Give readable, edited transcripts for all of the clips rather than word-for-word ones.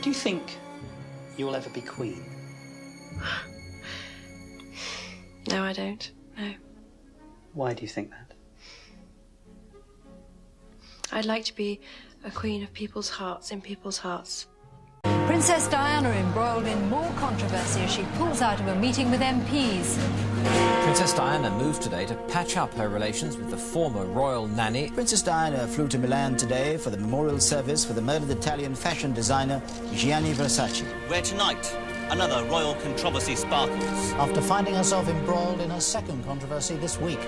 Do you think you'll ever be Queen? No, I don't. No. Why do you think that? I'd like to be a queen of people's hearts, in people's hearts. Princess Diana embroiled in more controversy as she pulls out of a meeting with MPs. Princess Diana moved today to patch up her relations with the former royal nanny. Princess Diana flew to Milan today for the memorial service for the murdered Italian fashion designer Gianni Versace. Where tonight, another royal controversy sparkles. After finding herself embroiled in her second controversy this week.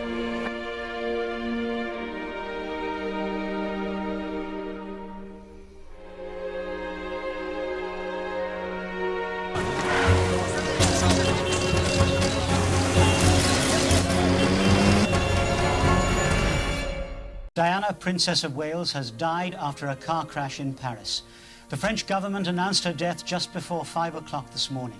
Diana, Princess of Wales, has died after a car crash in Paris. The French government announced her death just before 5 o'clock this morning.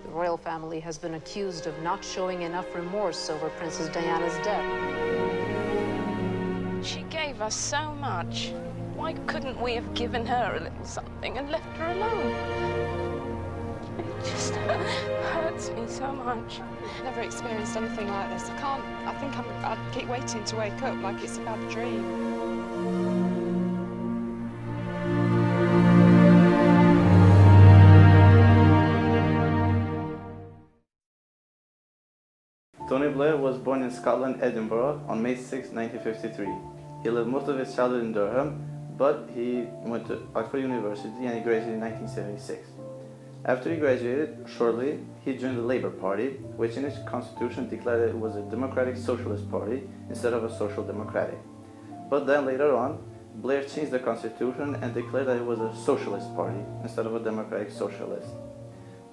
The royal family has been accused of not showing enough remorse over Princess Diana's death. She gave us so much. Why couldn't we have given her a little something and left her alone? It just hurts me so much. I've never experienced anything like this. I think I keep waiting to wake up like it's a bad dream. Tony Blair was born in Scotland, Edinburgh, on May 6, 1953. He lived most of his childhood in Durham, but he went to Oxford University and he graduated in 1976. After he graduated, shortly, he joined the Labour Party, which in its constitution declared it was a democratic socialist party instead of a social democratic. But then later on, Blair changed the constitution and declared that it was a socialist party instead of a democratic socialist.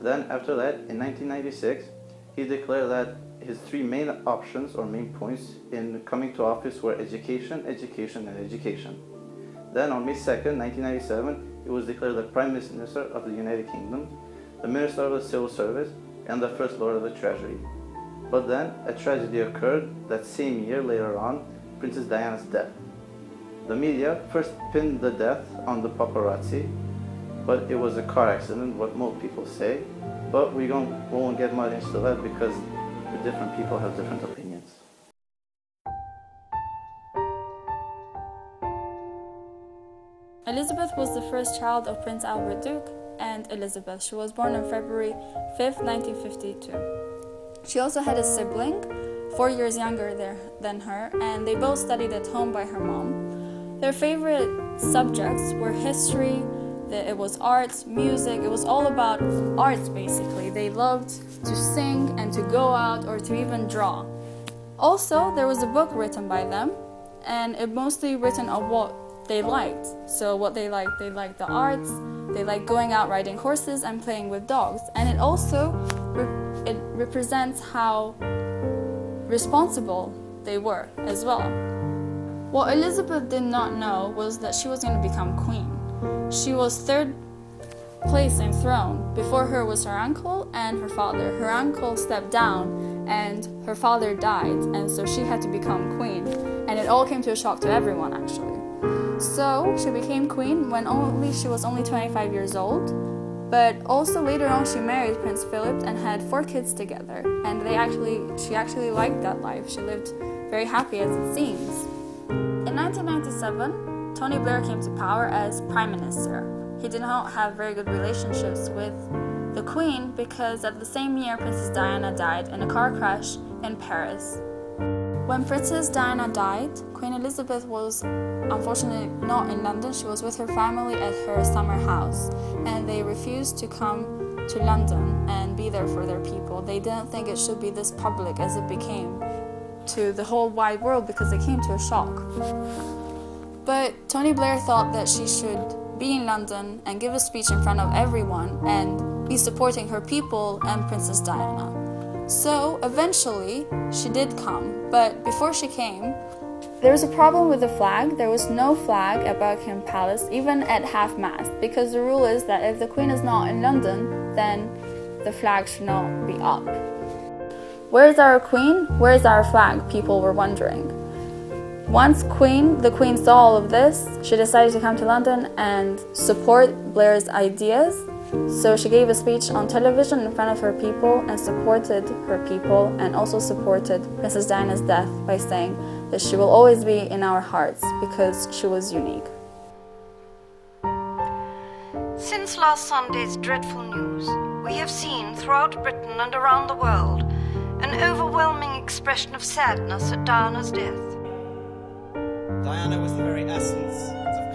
Then after that, in 1996, he declared that his three main options or main points in coming to office were education, education, and education. Then on May 2nd, 1997, he was declared the Prime Minister of the United Kingdom, the Minister of the Civil Service, and the First Lord of the Treasury. But then a tragedy occurred that same year later on, Princess Diana's death. The media first pinned the death on the paparazzi, but it was a car accident, what most people say. But we won't get much into that because the different people have different opinions. Elizabeth was the first child of Prince Albert Duke and Elizabeth. She was born on February 5th, 1952. She also had a sibling, 4 years younger than her, and they both studied at home by her mom. Their favorite subjects were history, it was arts, music, it was all about arts basically. They loved to sing and to go out or to even draw. Also, there was a book written by them, and it mostly written on what they liked. So what they liked the arts, they liked going out riding horses and playing with dogs. And it also it represents how responsible they were as well. What Elizabeth did not know was that she was going to become queen. She was third place in throne. Before her was her uncle and her father. Her uncle stepped down and her father died, and so she had to become queen. And it all came to a shock to everyone actually. So she became queen when she was only 25 years old, but also later on she married Prince Philip and had 4 kids together, and she actually liked that life. She lived very happy as it seems. In 1997, Tony Blair came to power as Prime Minister. He did not have very good relationships with the Queen because at the same year Princess Diana died in a car crash in Paris. When Princess Diana died, Queen Elizabeth was unfortunately not in London. She was with her family at her summer house, and they refused to come to London and be there for their people. They didn't think it should be this public as it became to the whole wide world because it came to a shock. But Tony Blair thought that she should be in London and give a speech in front of everyone and be supporting her people and Princess Diana. So eventually she did come, but before she came, there was a problem with the flag. There was no flag at Buckingham Palace, even at half-mast, because the rule is that if the Queen is not in London, then the flag should not be up. Where's our queen? Where's our flag? People were wondering. Once the queen saw all of this, she decided to come to London and support Blair's ideas. So she gave a speech on television in front of her people and supported her people, and also supported Princess Diana's death by saying that she will always be in our hearts because she was unique. Since last Sunday's dreadful news, we have seen throughout Britain and around the world an overwhelming expression of sadness at Diana's death. Diana was the very essence of